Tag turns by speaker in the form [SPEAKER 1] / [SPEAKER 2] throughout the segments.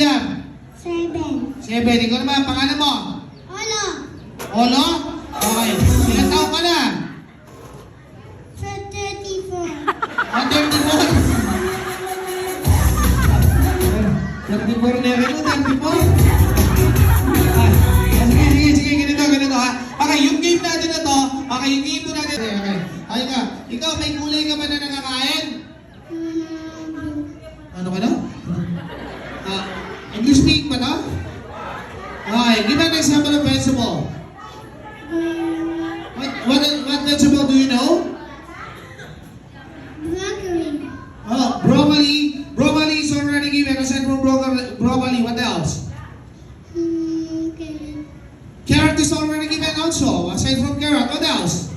[SPEAKER 1] Liam?
[SPEAKER 2] 7.
[SPEAKER 1] 7. Ikaw naman, pangalan mo?
[SPEAKER 2] Olo.
[SPEAKER 1] Olo? Okay. Ilan taon ka na?
[SPEAKER 2] 34.
[SPEAKER 1] 34 na rin mo, 34? Sige, ganito ha. Okay, yung game natin na to, okay, yung game natin, okay. Ay ka, ikaw, may kulay ka ba na nakakain? Ano ka na? English speaking ba na? Okay, give me an example of vegetable. What vegetable do you know?
[SPEAKER 2] Broccoli.
[SPEAKER 1] Oh, broccoli. Broccoli is already given. Aside from broccoli, what else?
[SPEAKER 2] Carrot.
[SPEAKER 1] Carrot is already given also. Aside from carrot, what else?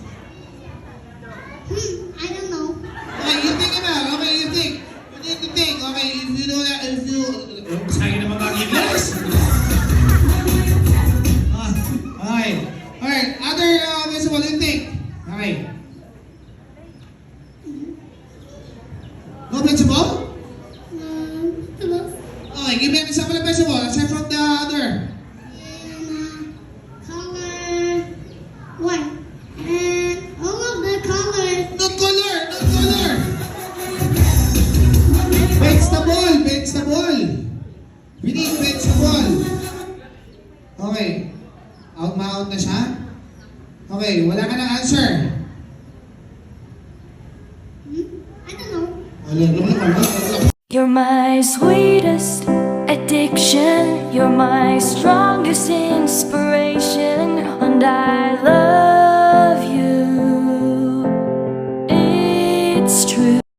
[SPEAKER 2] I don't know.
[SPEAKER 1] Okay, you think about it. Okay, you think. You need to think. Okay, if you know that, if you... Sayang naman mag-English. Okay. Alright, other vegetable, you think. Okay. No vegetable?
[SPEAKER 2] Vegetables.
[SPEAKER 1] Okay, give me an example of vegetable. Aside from the other.
[SPEAKER 2] Color. White. And all of the colors.
[SPEAKER 1] No color! No color! Vegetable! We need vegetable. Okay. Out na siya? Okay, wala ka ng answer.
[SPEAKER 2] I don't know.
[SPEAKER 3] You're my sweetest addiction. You're my strongest inspiration. And I love